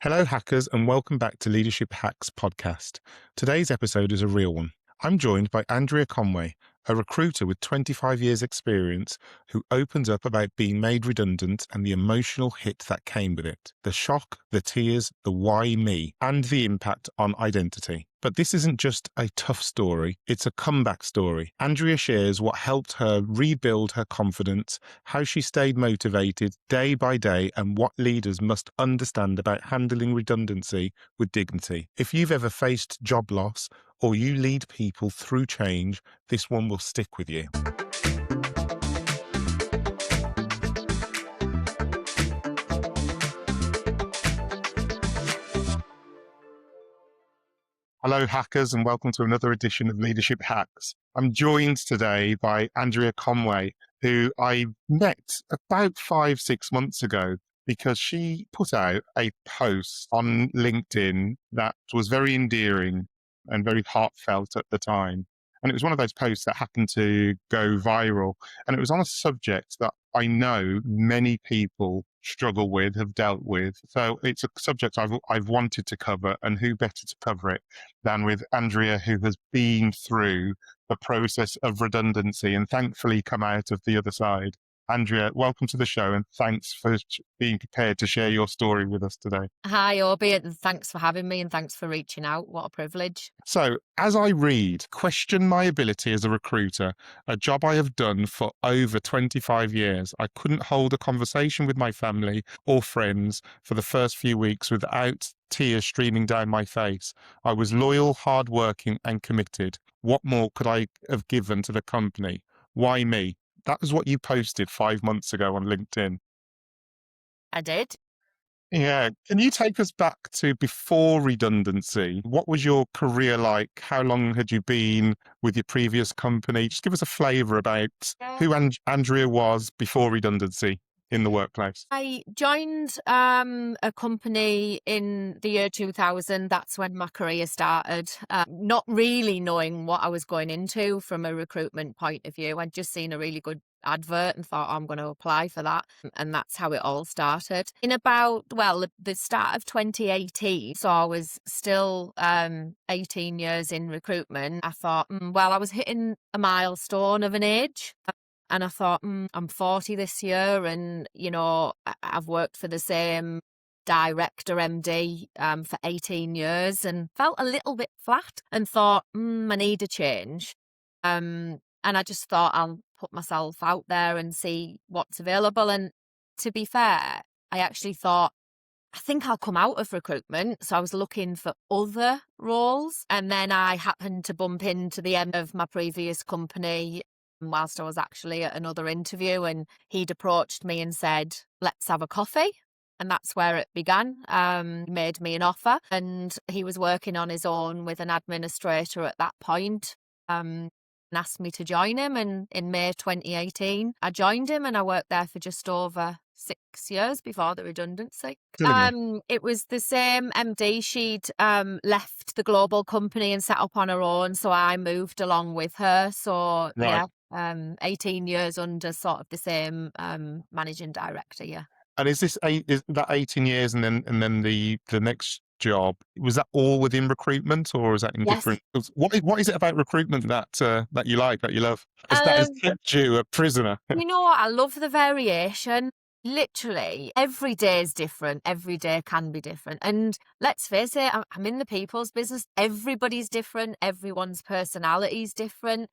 Hello, hackers, and welcome back to Leadership Hacks podcast. Today's episode is a real one. I'm joined by Andrea Conway, a recruiter with 25 years' experience who opens up about being made redundant and the emotional hit that came with it. The shock, the tears, the why me, and the impact on identity. But this isn't just a tough story, it's a comeback story. Andrea shares what helped her rebuild her confidence, how she stayed motivated day by day, and what leaders must understand about handling redundancy with dignity. If you've ever faced job loss or you lead people through change, this one will stick with you. Hello, hackers, and welcome to another edition of Leadership Hacks. I'm joined today by Andrea Conway, who I met about 5-6 months ago because she put out a post on LinkedIn that was very endearing and very heartfelt at the time. And it was one of those posts that happened to go viral. And it was on a subject that I know many people struggle with, have dealt with. So it's a subject I've wanted to cover, and who better to cover it than with Andrea, who has been through the process of redundancy and thankfully come out of the other side. Andrea, welcome to the show, and thanks for being prepared to share your story with us today. Hi, Obi, and thanks for having me and thanks for reaching out. What a privilege. So, as I read, question my ability as a recruiter, a job I have done for over 25 years. I couldn't hold a conversation with my family or friends for the first few weeks without tears streaming down my face. I was loyal, hardworking, and committed. What more could I have given to the company? Why me? That was what you posted 5 months ago on LinkedIn. I did. Yeah. Can you take us back to before redundancy? What was your career like? How long had you been with your previous company? Just give us a flavour about who Andrea was before redundancy in the workplace. I joined a company in the year 2000. That's when my career started. Not really knowing what I was going into from a recruitment point of view. I'd just seen a really good advert and thought, I'm going to apply for that. And that's how it all started. In about, the start of 2018, so I was still 18 years in recruitment, I thought, I was hitting a milestone of an age. And I thought, I'm 40 this year, and, I've worked for the same director MD for 18 years and felt a little bit flat and thought, I need a change. And I just thought I'll put myself out there and see what's available. And to be fair, I actually thought, I think I'll come out of recruitment. So I was looking for other roles. And then I happened to bump into the end of my previous company whilst I was actually at another interview, and he'd approached me and said, let's have a coffee. And that's where it began. He made me an offer, and he was working on his own with an administrator at that point, and asked me to join him. And in May 2018, I joined him, and I worked there for just over 6 years before the redundancy. It was the same MD. She'd left the global company and set up on her own, so I moved along with her. So Right. 18 years under sort of the same managing director. Yeah. And is that 18 years and then the next job, was that all within recruitment, or is that in Yes. different? What is it about recruitment that you like, that you love? Because that has kept you a prisoner. I love the variation. Literally, every day is different. Every day can be different. And let's face it, I'm in the people's business. Everybody's different. Everyone's personality is different.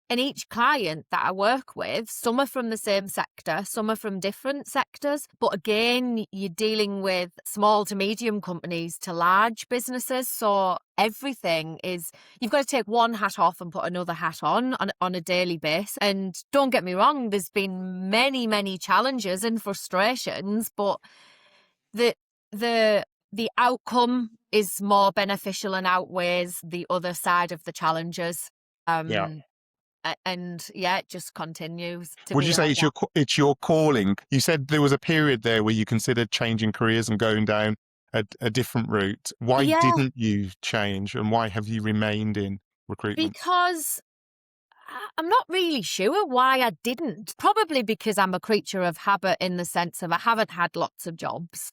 And each client that I work with, some are from the same sector, some are from different sectors. But again, you're dealing with small to medium companies to large businesses. So everything is, you've got to take one hat off and put another hat on a daily basis. And don't get me wrong, there's been many, many challenges and frustrations, but the outcome is more beneficial and outweighs the other side of the challenges. Yeah. And it just continues to Would be you say like it's your calling? You said there was a period there where you considered changing careers and going down a different route. Why didn't you change, and why have you remained in recruitment? Because I'm not really sure why I didn't. Probably because I'm a creature of habit, in the sense of I haven't had lots of jobs.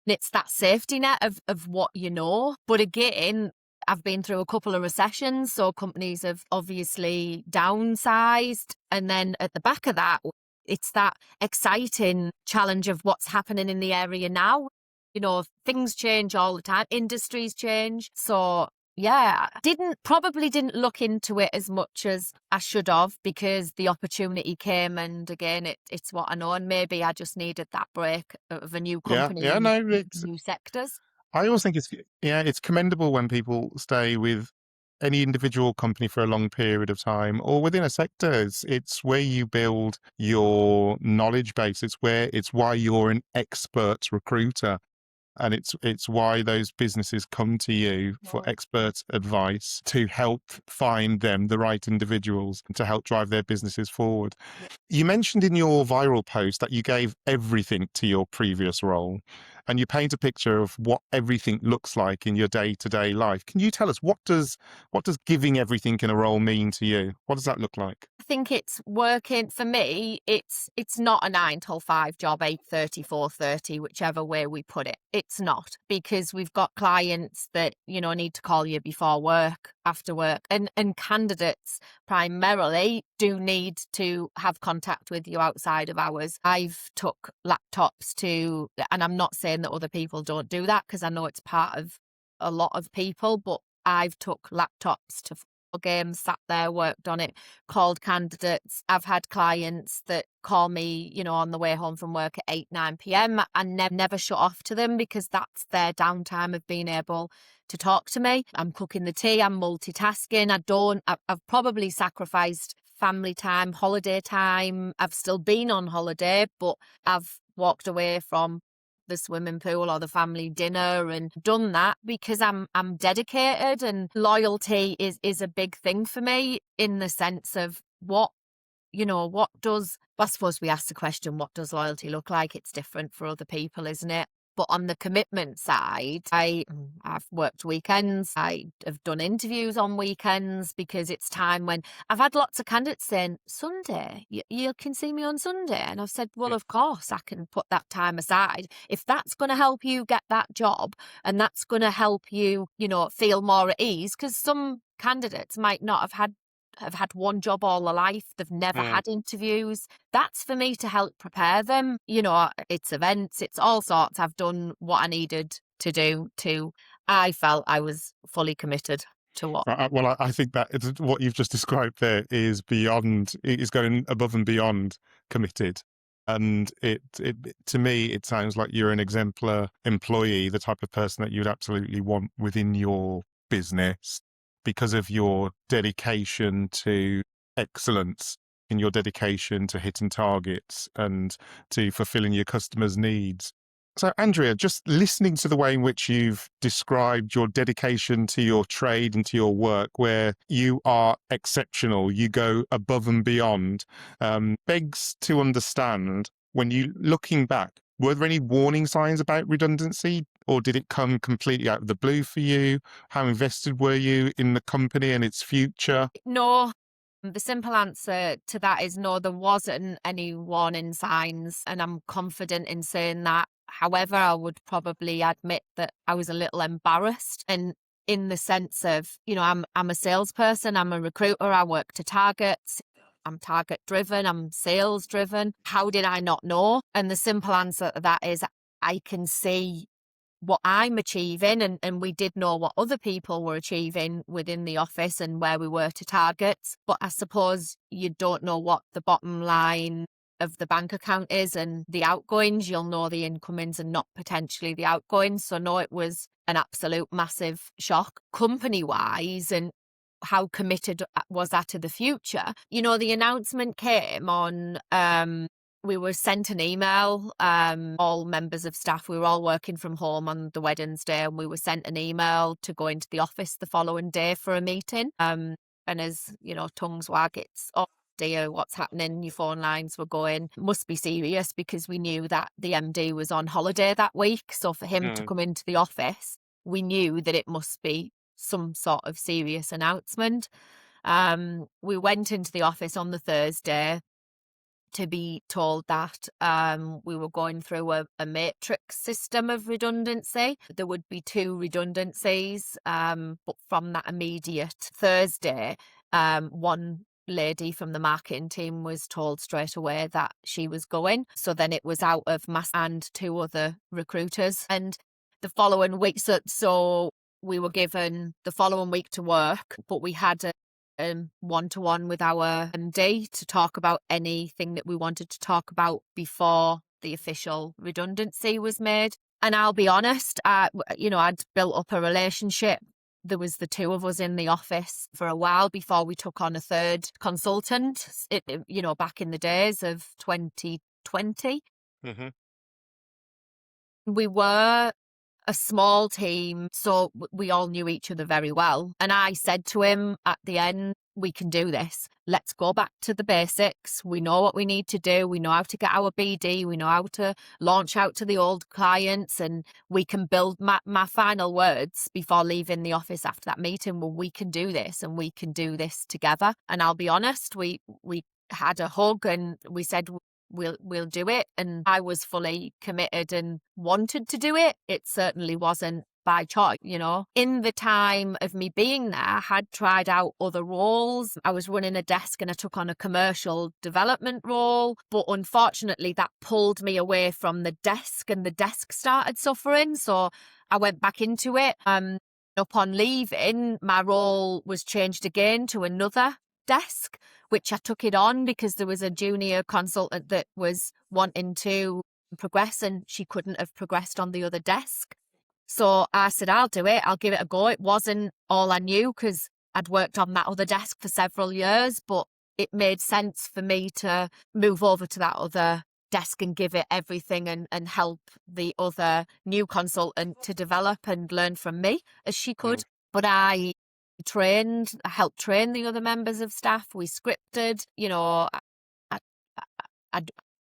It's that safety net of what you know. But again, I've been through a couple of recessions, so companies have obviously downsized. And then at the back of that, it's that exciting challenge of what's happening in the area now. You know, things change all the time, industries change. So yeah, probably didn't look into it as much as I should have, because the opportunity came, and again, it's what I know, and maybe I just needed that break of a new Yeah, company yeah, and no, it's, new sectors. I always think it's commendable when people stay with any individual company for a long period of time or within a sector. It's where you build your knowledge base. It's why you're an expert recruiter. And it's why those businesses come to you for Right. expert advice to help find them the right individuals and to help drive their businesses forward. Yeah. You mentioned in your viral post that you gave everything to your previous role, and you paint a picture of what everything looks like in your day-to-day life. Can you tell us what does giving everything in a role mean to you? What does that look like? I think it's working for me. It's not a 9 till 5 job, 8:30, 4:30, whichever way we put it. It's not, because we've got clients that, you know, need to call you before work, after work, and candidates primarily do need to have contact with you outside of hours. I've took laptops to, and I'm not saying that other people don't do that, because I know it's part of a lot of people, but I've took laptops to games, sat there, worked on it, called candidates. I've had clients that call me, you know, on the way home from work at 8, 9 p.m. and never shut off to them, because that's their downtime of being able to talk to me. I'm cooking the tea, I'm multitasking. I've probably sacrificed family time, holiday time. I've still been on holiday, but I've walked away from the swimming pool or the family dinner and done that, because I'm dedicated, and loyalty is a big thing for me, in the sense of I suppose we ask the question, what does loyalty look like? It's different for other people, isn't it? But on the commitment side, I've worked weekends. I have done interviews on weekends, because it's time when I've had lots of candidates saying, Sunday, you can see me on Sunday. And I've said, well, of course, I can put that time aside. If that's going to help you get that job, and that's going to help you, you know, feel more at ease, because some candidates might not have had one job all their life. They've never Mm. had interviews. That's for me to help prepare them. You know, it's events, it's all sorts. I've done what I needed to do I felt I was fully committed to what. Well, I think that what you've just described there is going above and beyond committed. And it to me, it sounds like you're an exemplar employee, the type of person that you'd absolutely want within your business because of your dedication to excellence, in your dedication to hitting targets and to fulfilling your customers' needs. So, Andrea, just listening to the way in which you've described your dedication to your trade and to your work, where you are exceptional, you go above and beyond, begs to understand, when you looking back, were there any warning signs about redundancy, or did it come completely out of the blue for you? How invested were you in the company and its future? No. The simple answer to that is no, there wasn't any warning signs, and I'm confident in saying that. However, I would probably admit that I was a little embarrassed, and in the sense of, you know, I'm a salesperson, I'm a recruiter, I work to targets. I'm target driven, I'm sales driven. How did I not know? And the simple answer to that is, I can see what I'm achieving, and we did know what other people were achieving within the office and where we were to targets. But I suppose you don't know what the bottom line of the bank account is, and the outgoings. You'll know the incomings and not potentially the outgoings. So no, it was an absolute massive shock company wise, and how committed was I to the future. You know, the announcement came on, we were sent an email, all members of staff, we were all working from home on the Wednesday, and we were sent an email to go into the office the following day for a meeting. And as, you know, tongues wag, it's, oh dear, what's happening? Your phone lines were going, must be serious, because we knew that the MD was on holiday that week. So for him to come into the office, we knew that it must be some sort of serious announcement. We went into the office on the Thursday. to be told that we were going through a matrix system of redundancy. There would be 2 redundancies, but from that immediate Thursday, one lady from the marketing team was told straight away that she was going. So then it was out of mass and 2 other recruiters. And the following week, so we were given the following week to work, but we had a one-to-one with our MD to talk about anything that we wanted to talk about before the official redundancy was made. And I'll be honest, I'd built up a relationship. There was the 2 of us in the office for a while before we took on a 3rd consultant, back in the days of 2020. Mm-hmm. We were a small team, so we all knew each other very well. And I said to him at the end, we can do this. Let's go back to the basics. We know what we need to do. We know how to get our BD. We know how to launch out to the old clients, and we can build my final words before leaving the office after that meeting. Well, we can do this, and we can do this together. And I'll be honest, we had a hug and we said, we'll do it. And I was fully committed and wanted to do it. It certainly wasn't by choice, In the time of me being there, I had tried out other roles. I was running a desk and I took on a commercial development role. But unfortunately, that pulled me away from the desk and the desk started suffering. So I went back into it. Upon leaving, my role was changed again to another desk, which I took it on because there was a junior consultant that was wanting to progress and she couldn't have progressed on the other desk. So I said, I'll do it. I'll give it a go. It wasn't all I knew because I'd worked on that other desk for several years, but it made sense for me to move over to that other desk and give it everything and help the other new consultant to develop and learn from me as she could. But I helped train the other members of staff. We scripted, I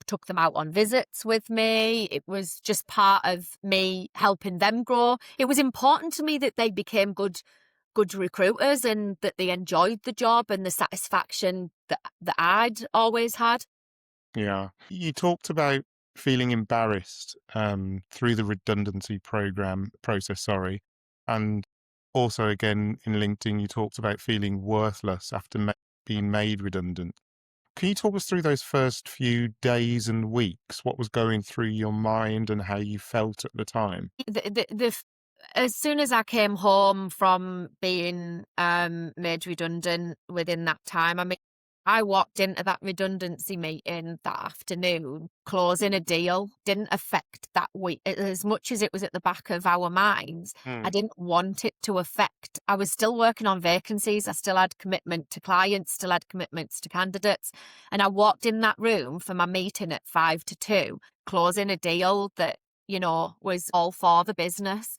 took them out on visits with me. It was just part of me helping them grow. It was important to me that they became good recruiters and that they enjoyed the job and the satisfaction that I'd always had. Yeah. You talked about feeling embarrassed through the redundancy process, and also, again, in LinkedIn, you talked about feeling worthless after being made redundant. Can you talk us through those first few days and weeks? What was going through your mind and how you felt at the time? As soon as I came home from being made redundant within that time, I walked into that redundancy meeting that afternoon, closing a deal. Didn't affect that week as much as it was at the back of our minds. I didn't want it to affect. I was still working on vacancies. I still had commitment to clients, still had commitments to candidates. And I walked in that room for my meeting at 5 to 2, closing a deal that, was all for the business.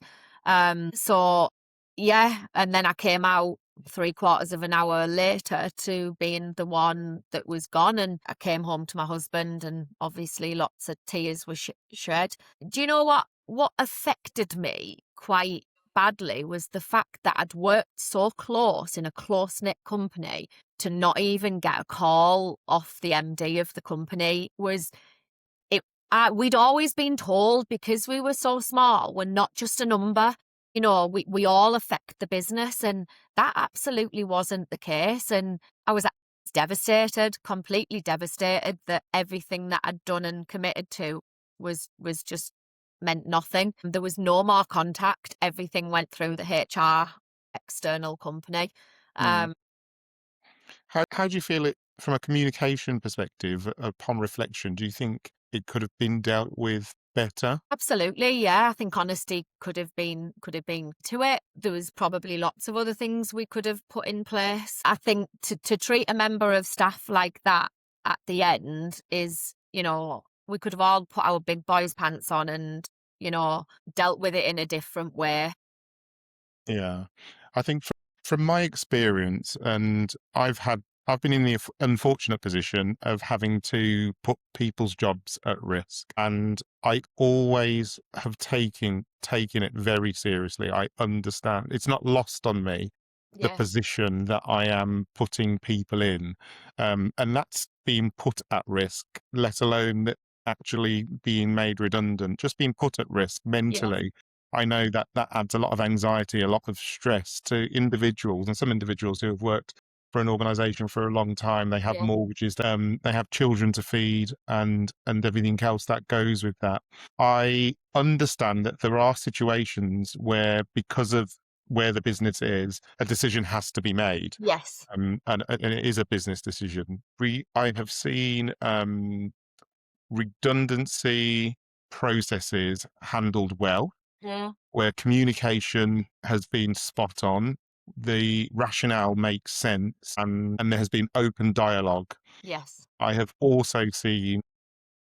So yeah, and then I came out 3/4 of an hour later to being the one that was gone, and I came home to my husband and obviously lots of tears were shed. Do you know what affected me quite badly was the fact that I'd worked so close in a close-knit company to not even get a call off the MD of the company. We'd always been told, because we were so small, we're not just a number. We all affect the business, and that absolutely wasn't the case. And I was devastated, completely devastated that everything that I'd done and committed to was just meant nothing. There was no more contact. Everything went through the HR external company. How do you feel it from a communication perspective upon reflection? Do you think it could have been dealt with better? Absolutely, yeah. I think honesty could have been to it. There was probably lots of other things we could have put in place. I think to treat a member of staff like that at the end is, we could have all put our big boys pants on and, dealt with it in a different way. Yeah. I think from my experience, and I've been in the unfortunate position of having to put people's jobs at risk, and I always have taken it very seriously. I understand. It's not lost on me the Yeah. position that I am putting people in. And that's being put at risk, let alone that actually being made redundant, just being put at risk Yeah. mentally. I know that that adds a lot of anxiety, a lot of stress to individuals, and some individuals who have worked for an organization for a long time. They have Yeah. mortgages, they have children to feed, and everything else that goes with that. I understand that there are situations where, because of where the business is, a decision has to be made, Yes. and it is a business decision. I have seen redundancy processes handled well, Yeah. where communication has been spot on, the rationale makes sense, and there has been open dialogue. Yes. I have also seen,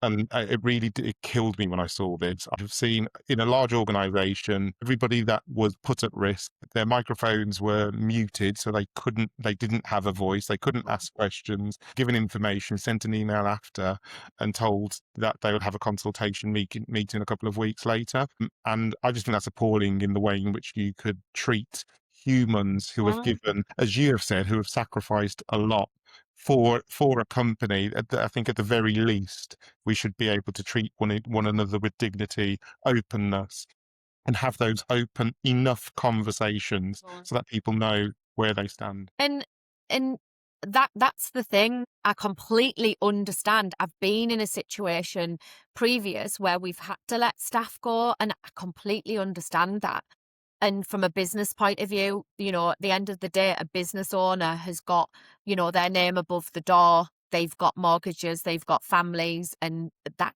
and it really it killed me when I saw this. I've seen in a large organization, everybody that was put at risk, their microphones were muted, so they didn't have a voice, they couldn't ask questions, given information, sent an email after, and told that they would have a consultation meeting a couple of weeks later. And I just think that's appalling in the way in which you could treat humans who have Mm. given, as you have said, who have sacrificed a lot for a company. I think at the very least, we should be able to treat one another with dignity, openness, and have those open enough conversations Mm. so that people know where they stand. And that's the thing. I completely understand. I've been in a situation previous where we've had to let staff go, and I completely understand that. And from a business point of view, at the end of the day, a business owner has got, their name above the door. They've got mortgages, they've got families, and I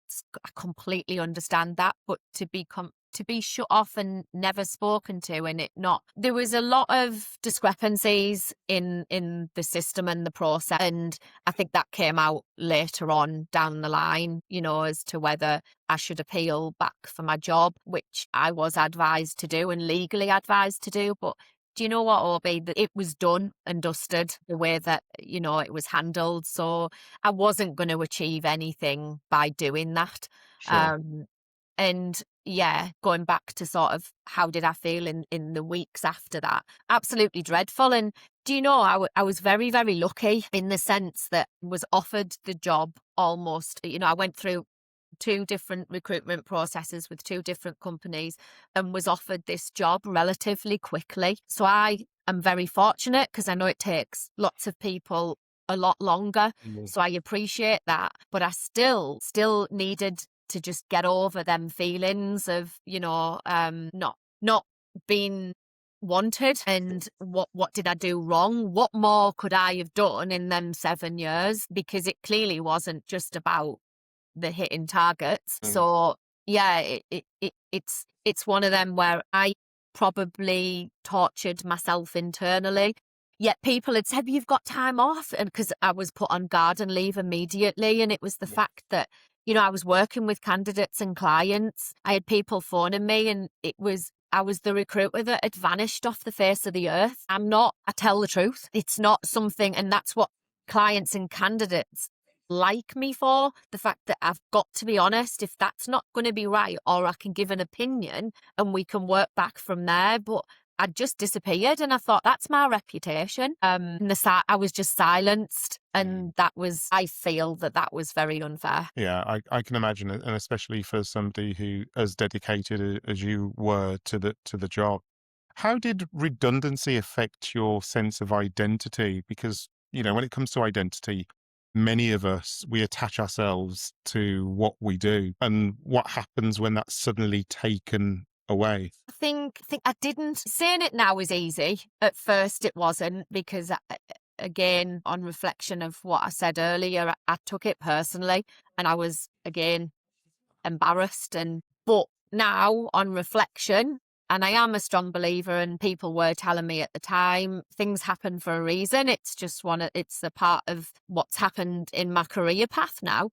completely understand that. But to be shut off and never spoken to, and there was a lot of discrepancies in the system and the process, and I think that came out later on down the line, as to whether I should appeal back for my job, which I was advised to do and legally advised to do. But do you know what, Obi? That it was done and dusted the way that, it was handled. So I wasn't going to achieve anything by doing that. Sure. Um, and yeah, going back to sort of how did I feel in the weeks after that? Absolutely dreadful. And do you know, I was very, very lucky in the sense that I was offered the job almost, I went through two different recruitment processes with two different companies and was offered this job relatively quickly. So I am very fortunate because I know it takes lots of people a lot longer. Mm. So I appreciate that. But I still needed to just get over them feelings of, not being wanted, and what did I do wrong? What more could I have done in them 7 years? Because it clearly wasn't just about the hitting targets. Mm. So yeah, it's one of them where I probably tortured myself internally. Yet people had said, "You've got time off," and because I was put on garden leave immediately, and it was the fact that I was working with candidates and clients. I had people phoning me, and I was the recruiter that had vanished off the face of the earth. I'm not. I tell the truth. It's not something, and that's what clients and candidates like me for, the fact that I've got to be honest. If that's not going to be right, or I can give an opinion and we can work back from there. But I just disappeared, and I thought that's my reputation. I was just silenced, and I feel that was very unfair. Yeah, I can imagine it, and especially for somebody who as dedicated as you were to the job. How did redundancy affect your sense of identity? Because, when it comes to identity, many of us, we attach ourselves to what we do. And what happens when that's suddenly taken away? I think I didn't. Saying it now is easy. At first, it wasn't, because again, on reflection of what I said earlier, I took it personally, and I was again embarrassed. But now, on reflection, and I am a strong believer, and people were telling me at the time, things happen for a reason. It's just it's a part of what's happened in my career path now.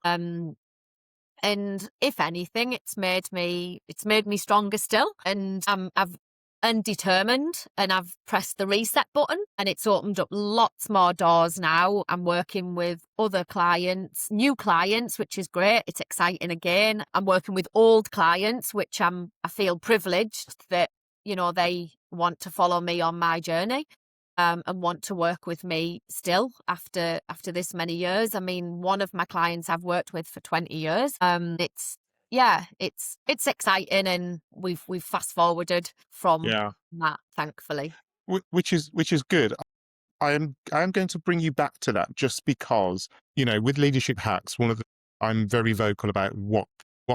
And if anything, it's made me stronger still. And I've undetermined, and I've pressed the reset button, and it's opened up lots more doors now. I'm working with other clients, new clients, which is great. It's exciting again. I'm working with old clients, which I feel privileged that, they want to follow me on my journey. and want to work with me still after this many years. I mean, one of my clients I've worked with for 20 years. It's yeah, it's exciting, and we've fast forwarded from Yeah. that, thankfully. Which is good. I am going to bring you back to that just because, with leadership hacks, I'm very vocal about what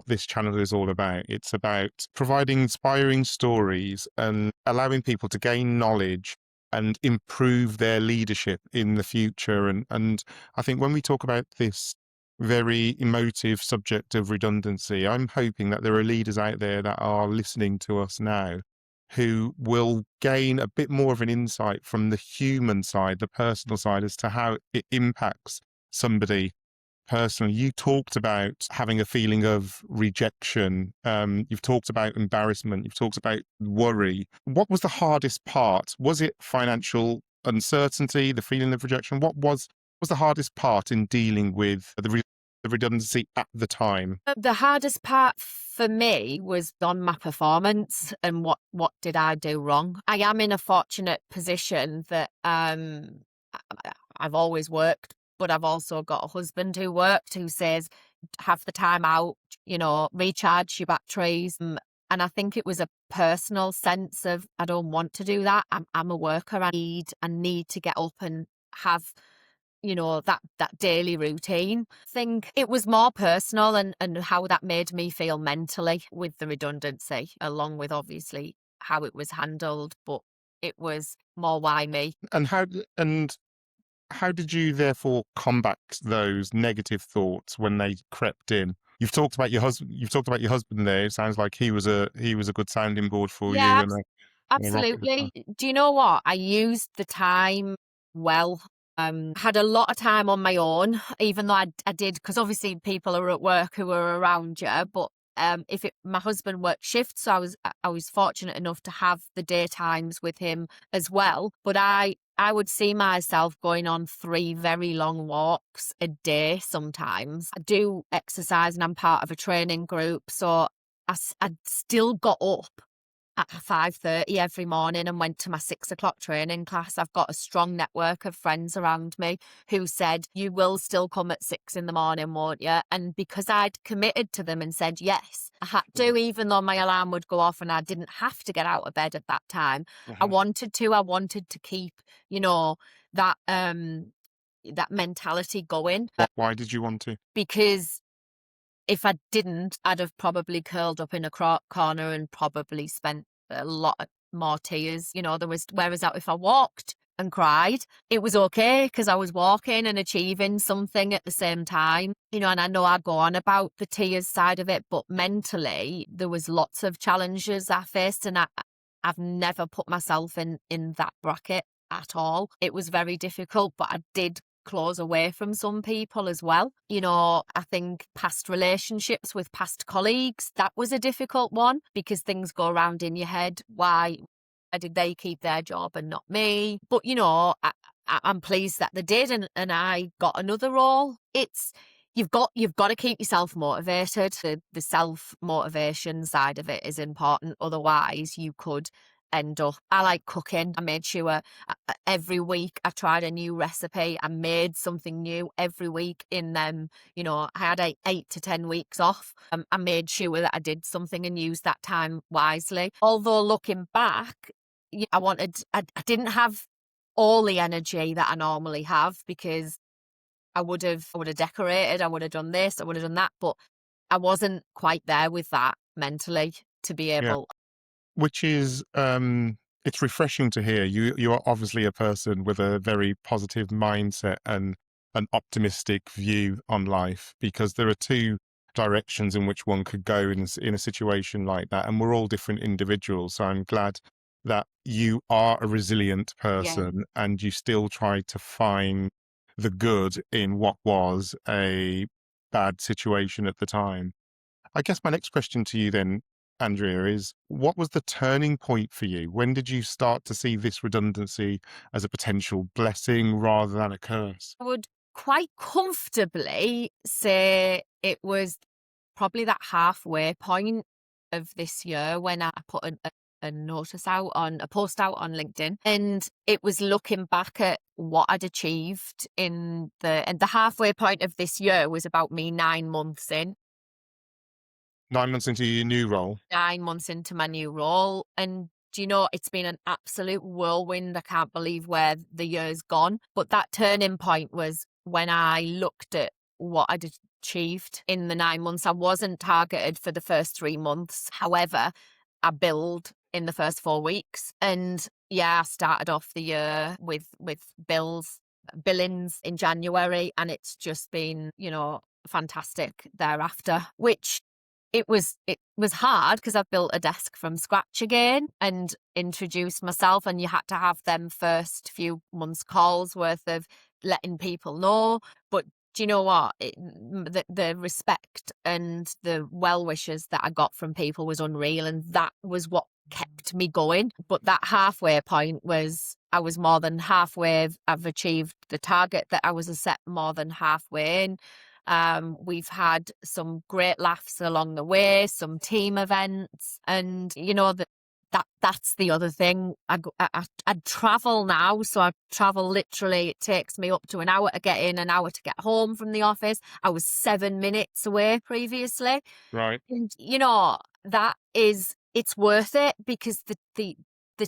this channel is all about. It's about providing inspiring stories and allowing people to gain knowledge and improve their leadership in the future. And I think when we talk about this very emotive subject of redundancy, I'm hoping that there are leaders out there that are listening to us now who will gain a bit more of an insight from the human side, the personal side, as to how it impacts somebody personally. You talked about having a feeling of rejection. You've talked about embarrassment. You've talked about worry. What was the hardest part? Was it financial uncertainty, the feeling of rejection? What was the hardest part in dealing with the redundancy at the time? The hardest part for me was on my performance and what did I do wrong. I am in a fortunate position that I've always worked, but I've also got a husband who worked, who says, have the time out, recharge your batteries. And I think it was a personal sense of, I don't want to do that. I'm a worker. I need to get up and have that daily routine. I think it was more personal, and how that made me feel mentally with the redundancy, along with obviously how it was handled, but it was more why me. And how did you therefore combat those negative thoughts when they crept in? You've talked about your husband. You've talked about your husband there. It sounds like he was a good sounding board for you Yeah, and a rock at the time. absolutely. Do you know what? I used the time well. Had a lot of time on my own, even though I did, because obviously people are at work who are around you. But my husband worked shifts, so I was fortunate enough to have the daytimes with him as well. But I would see myself going on 3 very long walks a day sometimes. I do exercise, and I'm part of a training group, so I still got up at 5:30 every morning and went to my 6 o'clock training class. I've got a strong network of friends around me who said, you will still come at 6 in the morning, won't you? And because I'd committed to them and said yes, I had to, even though my alarm would go off and I didn't have to get out of bed at that time. I Mhm. wanted to. I wanted to keep, that that mentality going, Why did you want to? because if I didn't, I'd have probably curled up in a corner and probably spent a lot more tears. Whereas if I walked and cried, it was okay because I was walking and achieving something at the same time. And I know I go on about the tears side of it, but mentally there was lots of challenges I faced, and I've never put myself in that bracket at all. It was very difficult, but I did close away from some people as well. I think past relationships with past colleagues, that was a difficult one, because things go around in your head. Why did they keep their job and not me? But I'm pleased that they did, and I got another role. You've got to keep yourself motivated. The self motivation side of it is important. Otherwise, you could end up. I like cooking. I made sure every week I tried a new recipe. I made something new every week. I had 8 to 10 weeks off. I made sure that I did something and used that time wisely. Although looking back, I didn't have all the energy that I normally have, because I would have decorated, I would have done this, I would have done that, but I wasn't quite there with that mentally to be Yeah. able. Which is it's refreshing to hear. You are obviously a person with a very positive mindset and an optimistic view on life, because there are two directions in which one could go in a situation like that, and we're all different individuals. So I'm glad that you are a resilient Yeah. person and you still try to find the good in what was a bad situation at the time. I guess my next question to you then, Andrea, is what was the turning point for you? When did you start to see this redundancy as a potential blessing rather than a curse? I would quite comfortably say it was probably that halfway point of this year when I put a notice out on a post out on LinkedIn, and it was looking back at what I'd achieved and the halfway point of this year was about me 9 months in. 9 months into your new role. 9 months into my new role. And do you know, it's been an absolute whirlwind. I can't believe where the year's gone. But that turning point was when I looked at what I'd achieved in the 9 months. I wasn't targeted for the first 3 months. However, I billed in the first 4 weeks. And yeah, I started off the year with billings in January, and it's just been, fantastic thereafter, which it was hard because I've built a desk from scratch again and introduced myself, and you had to have them first few months calls worth of letting people know. But do you know what? The respect and the well wishes that I got from people was unreal, and that was what kept me going. But that halfway point was I was more than halfway. I've achieved the target that I was set more than halfway in. We've had some great laughs along the way, some team events, and that's the other thing. I travel now, so I travel literally. It takes me up to an hour to get in, an hour to get home from the office. I was 7 minutes away previously, Right. and it's worth it because the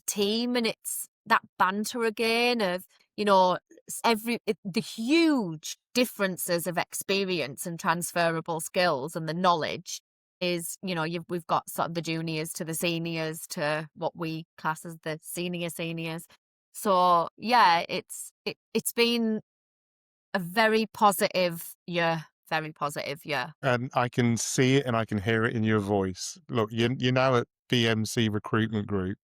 team and it's that banter again of the huge differences of experience and transferable skills and the knowledge is, we've got sort of the juniors to the seniors to what we class as the seniors. So yeah, it's been a very positive year. And I can see it and I can hear it in your voice. Look, you're now at BMC Recruitment Group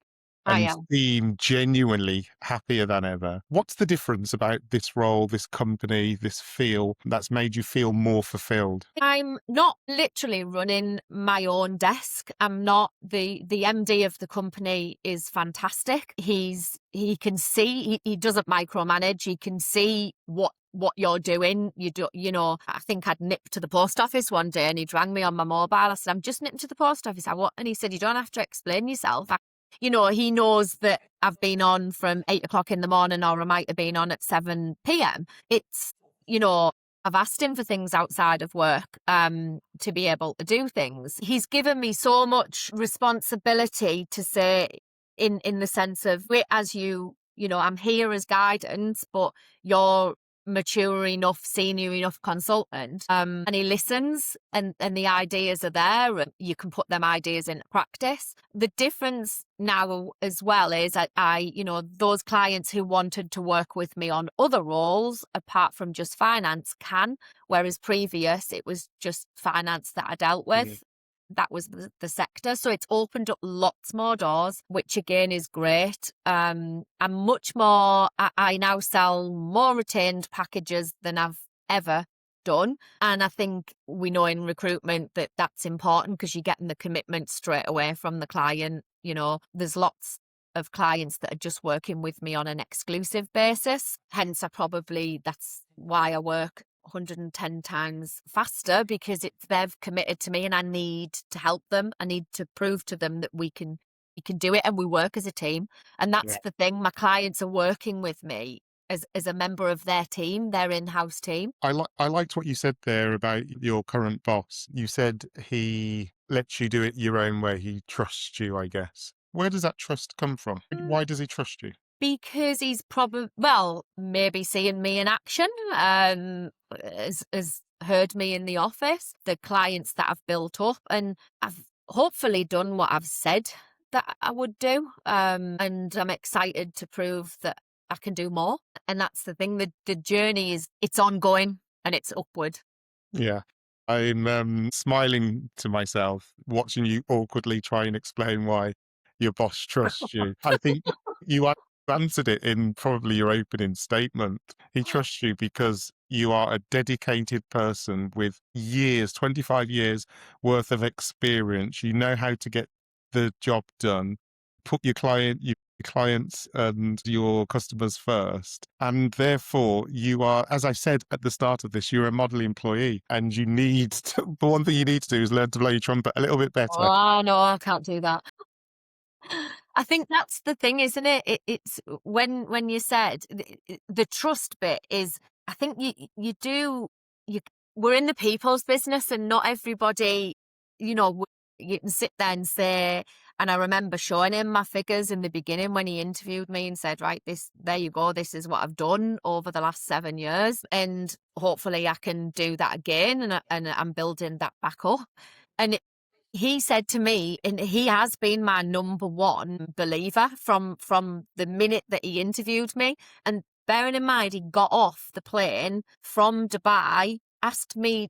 I and am. seem genuinely happier than ever. What's the difference about this role, this company, this feel that's made you feel more fulfilled? I'm not literally running my own desk. I'm not the MD of the company is fantastic. He can see, he doesn't micromanage. He can see what you're doing. I think I'd nipped to the post office one day and he rang me on my mobile. I said, I'm just nipping to the post office. And he said, you don't have to explain yourself. He knows that I've been on from 8 o'clock in the morning, or I might have been on at 7 p.m. It's, I've asked him for things outside of work to be able to do things. He's given me so much responsibility to say in the sense of, wait, as I'm here as guidance, but you're mature enough, senior enough consultant, and he listens, and the ideas are there, and you can put them ideas into practice. The difference now as well is I those clients who wanted to work with me on other roles apart from just finance can, whereas previous it was just finance that I dealt with. That was the sector. So it's opened up lots more doors, which again is great. I'm much more, I now sell more retained packages than I've ever done. And I think we know in recruitment that that's important because you're getting the commitment straight away from the client. There's lots of clients that are just working with me on an exclusive basis. Hence, that's why I work 110 times faster, because they've committed to me and I need to help them. I need to prove to them that we can do it, and we work as a team. And that's the thing. My clients are working with me as a member of their team, their in-house team. I liked what you said there about your current boss. You said he lets you do it your own way. He trusts you, I guess. Where does that trust come from? Why does he trust you? Because he's maybe seeing me in action, has heard me in the office, the clients that I've built up, and I've hopefully done what I've said that I would do. And I'm excited to prove that I can do more. And that's the thing. The journey it's ongoing and it's upward. Yeah. I'm smiling to myself, watching you awkwardly try and explain why your boss trusts you. I think you answered it in probably your opening statement. He trusts you because you are a dedicated person with 25 years worth of experience. You know how to get the job done, put your clients and your customers first. And therefore, you are, as I said at the start of this, you're a model employee, and the one thing you need to do is learn to blow your trumpet a little bit better. Oh, no, I can't do that. I think that's the thing, isn't it? It's when you said the trust bit is, I think you do, you we're in the people's business, and not everybody, you know, you can sit there and say, and I remember showing him my figures in the beginning when he interviewed me and said, right, there you go, this is what I've done over the last 7 years, and hopefully I can do that again, and I'm building that back up. And he said to me, and he has been my number one believer from the minute that he interviewed me. And bearing in mind, he got off the plane from Dubai, asked me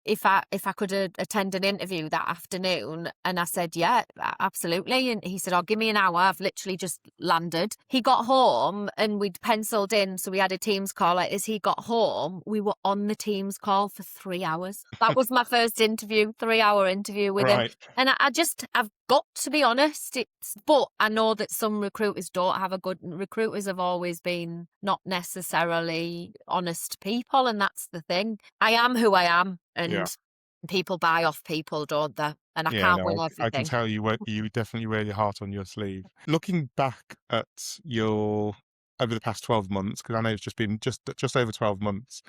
if I could attend an interview that afternoon, and I said, yeah, absolutely. And he said, oh, give me an hour, I've literally just landed. He got home and we'd penciled in, so we had a Teams call. Like, as he got home, we were on the Teams call for 3 hours. That was my first interview, 3 hour interview with him. Right. And I've got to be honest, but I know that some recruiters don't have recruiters have always been not necessarily honest people, and that's the thing. I am who I am, Yeah. and people buy off people, don't they? And I Yeah, can't no, win I can everything. tell you definitely wear your heart on your sleeve. Looking back at your over the past 12 months, because I know it's just been just over 12 months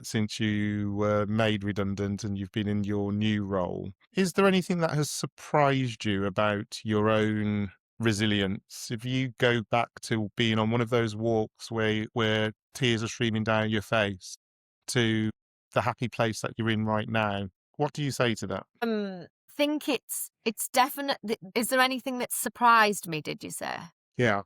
since you were made redundant and you've been in your new role. Is there anything that has surprised you about your own resilience? If you go back to being on one of those walks where tears are streaming down your face to the happy place that you're in right now, what do you say to that? Think it's definite. Is there anything that surprised me? Did you say? Yeah.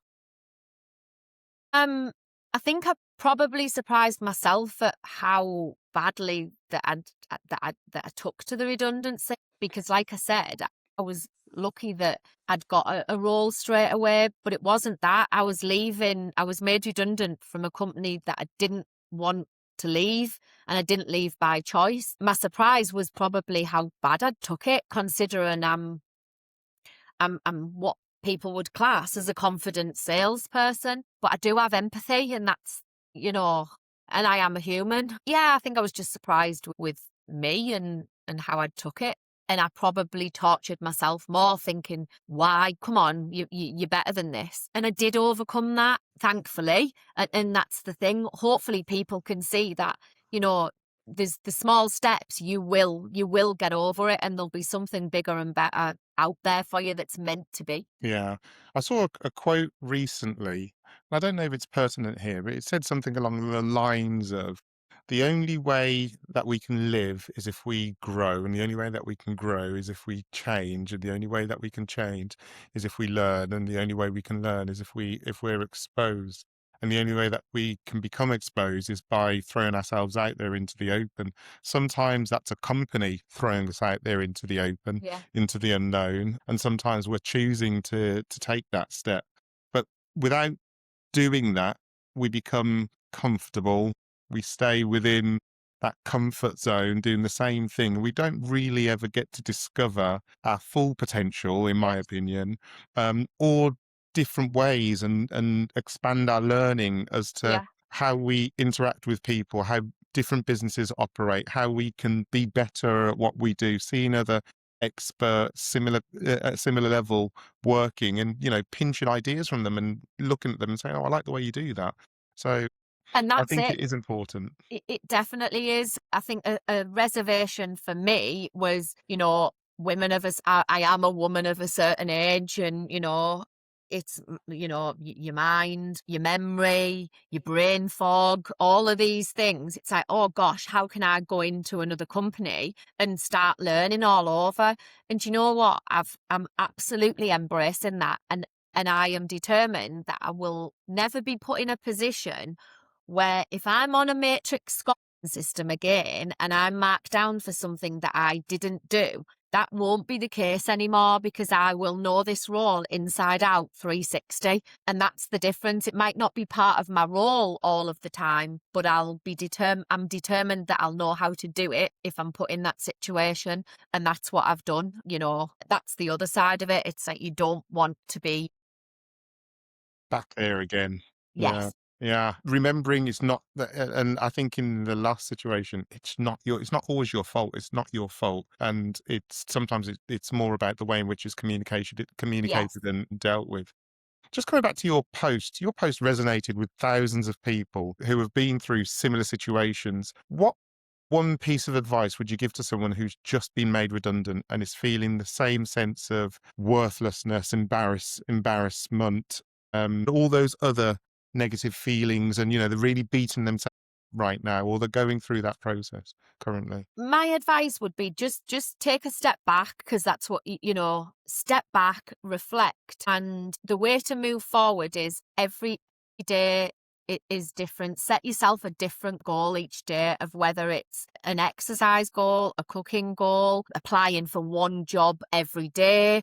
Um, I think I probably surprised myself at how badly that I took to the redundancy, because, like I said, I was lucky that I'd got a role straight away, but it wasn't that. I was leaving. I was made redundant from a company that I didn't want to leave, and I didn't leave by choice. My surprise was probably how bad I took it, considering I'm what people would class as a confident salesperson, but I do have empathy, and that's, you know, and I am a human. Yeah, I think I was just surprised with me and how I took it. And I probably tortured myself more, thinking, why? Come on, you're better than this. And I did overcome that, thankfully. And that's the thing. Hopefully people can see that, you know, there's the small steps, you will get over it, and there'll be something bigger and better out there for you that's meant to be. Yeah. I saw a quote recently. I don't know if it's pertinent here, but it said something along the lines of the only way that we can live is if we grow, and the only way that we can grow is if we change, and the only way that we can change is if we learn, and the only way we can learn is if we're exposed. And the only way that we can become exposed is by throwing ourselves out there into the open. Sometimes that's a company throwing us out there into the open, Yeah. into the unknown, and sometimes we're choosing to take that step. But without doing that, we become comfortable. We stay within that comfort zone doing the same thing. We don't really ever get to discover our full potential, in my Yes. opinion, or different ways and expand our learning as to Yeah. how we interact with people, how different businesses operate, how we can be better at what we do, seeing other experts at similar level working and pinching ideas from them and looking at them and saying, oh, I like the way you do that. So And I that's think it. it is important. It definitely is. I think a reservation for me was, women of us. I am a woman of a certain age, and it's your mind, your memory, your brain fog, all of these things. It's like, oh gosh, how can I go into another company and start learning all over? And you know what? I'm absolutely embracing that, and I am determined that I will never be put in a position where, if I'm on a matrix scoring system again and I'm marked down for something that I didn't do, that won't be the case anymore, because I will know this role inside out, 360. And that's the difference. It might not be part of my role all of the time, but I'm determined that I'll know how to do it if I'm put in that situation. And that's what I've done. That's the other side of it. It's like, you don't want to be. Back there again. Yeah. Yes. Yeah, remembering it's not that, and I think in the last situation, it's not always your fault. It's not your fault, and it's sometimes it's more about the way in which it's Yes. communicated and dealt with. Just coming back to your post resonated with thousands of people who have been through similar situations. What one piece of advice would you give to someone who's just been made redundant and is feeling the same sense of worthlessness, embarrassment, all those other negative feelings, and they're really beating themselves right now, or they're going through that process currently? My advice would be just take a step back, because that's what step back, reflect, and the way to move forward is every day it is different. Set yourself a different goal each day, of whether it's an exercise goal, a cooking goal, applying for one job every day.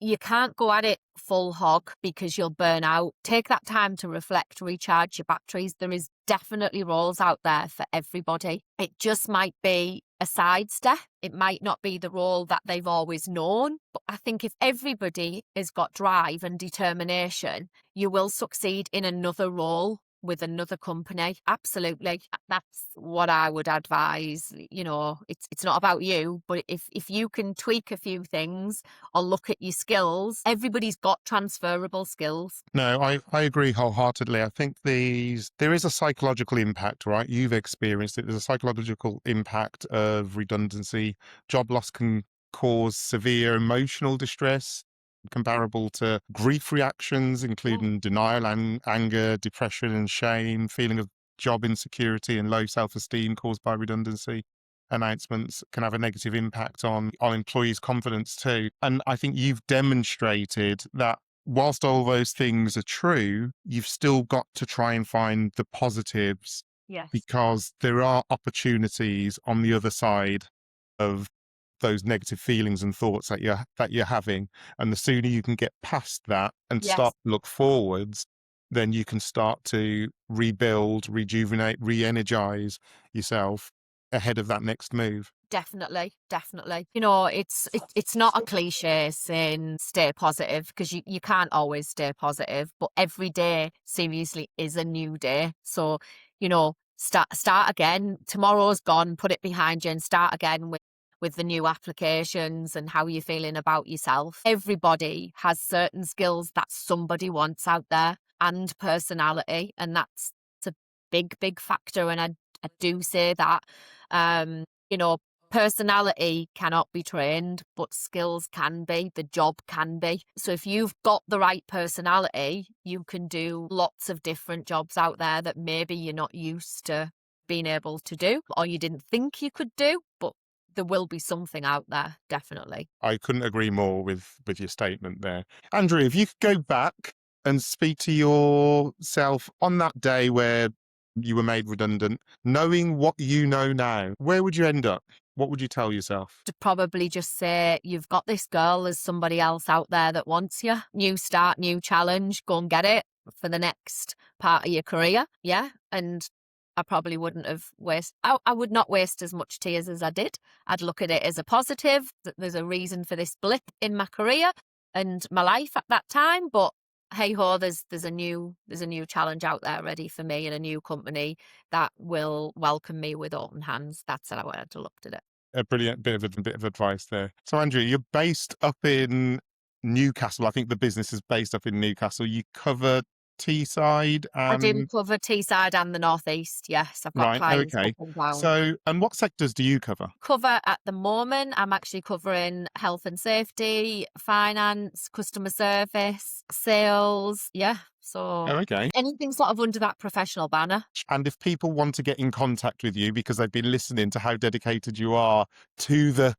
You can't go at it full hog because you'll burn out. Take that time to reflect, recharge your batteries. There is definitely roles out there for everybody. It just might be a sidestep. It might not be the role that they've always known. But I think if everybody has got drive and determination, you will succeed in another role with another company. Absolutely. That's what I would advise. It's not about you, but if you can tweak a few things or look at your skills, everybody's got transferable skills. No, I agree wholeheartedly. I think there is a psychological impact, right? You've experienced it. There's a psychological impact of redundancy. Job loss can cause severe emotional distress, comparable to grief reactions, Mm. including denial and anger, depression and shame, feeling of job insecurity and low self-esteem caused by redundancy. Announcements can have a negative impact on employees' confidence too. And I think you've demonstrated that whilst all those things are true, you've still got to try and find the positives, Yes. because there are opportunities on the other side of those negative feelings and thoughts that you're having. And the sooner you can get past that and start Yes. to look forwards, then you can start to rebuild, rejuvenate, re-energize yourself ahead of that next move. Definitely, definitely. It's not a cliche saying stay positive, because you can't always stay positive, but every day seriously is a new day. So, start again. Tomorrow's gone, put it behind you and start again with the new applications and how you're feeling about yourself. Everybody has certain skills that somebody wants out there, and personality, and that's a big, big factor. And I do say that. You know, Personality cannot be trained, but skills can be, the job can be. So if you've got the right personality, you can do lots of different jobs out there that maybe you're not used to being able to do, or you didn't think you could do, but there will be something out there, definitely. I couldn't agree more with your statement there. Andrew, if you could go back and speak to yourself on that day where you were made redundant, knowing what you know now, where would you end up? What would you tell yourself? To probably just say, you've got this girl, there's somebody else out there that wants you. New start, new challenge, go and get it for the next part of your career. Yeah. And I probably wouldn't have I would not waste as much tears as I did. I'd look at it as a positive, that there's a reason for this blip in my career and my life at that time. But hey ho, there's a new challenge out there ready for me, and a new company that will welcome me with open hands. That's how I had to look at it. A brilliant bit of advice there. So, Andrew, you're based up in Newcastle. I think the business is based up in Newcastle. You cover Teesside I do and cover Teesside and the North East. Yes, I've got right. clients up Okay. and down. So, and what sectors do you cover? Cover at the moment, I'm actually covering health and safety, finance, customer service, sales. Yeah. So Oh, okay. anything sort of under that professional banner. And if people want to get in contact with you because they've been listening to how dedicated you are to the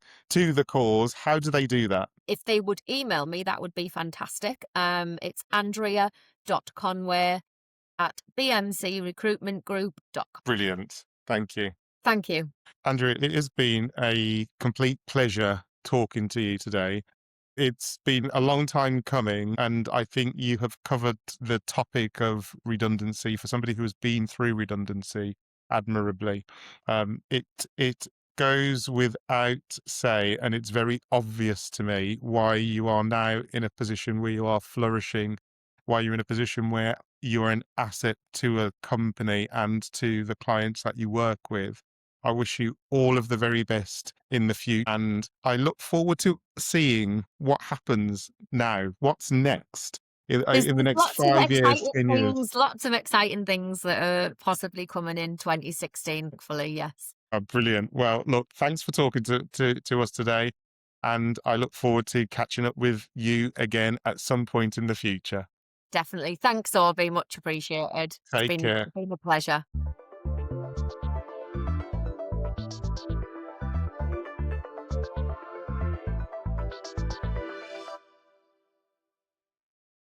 cause, how do they do that? If they would email me, that would be fantastic. It's andrea.conway@bmcrecruitmentgroup.com. Brilliant. Thank you. Thank you. Andrew, it has been a complete pleasure talking to you today. It's been a long time coming, and I think you have covered the topic of redundancy for somebody who has been through redundancy admirably. It goes without say, and it's very obvious to me why you are now in a position where you are flourishing, why you're in a position where you're an asset to a company and to the clients that you work with. I wish you all of the very best in the future. And I look forward to seeing what happens now. What's next in the There's next lots of 5 years, exciting 10 years? things, lots of exciting things that are possibly coming in 2016, hopefully, yes. Oh, brilliant. Well, look, thanks for talking to us today. And I look forward to catching up with you again at some point in the future. Definitely. Thanks, Orby. Much appreciated. It's Take care. been a pleasure.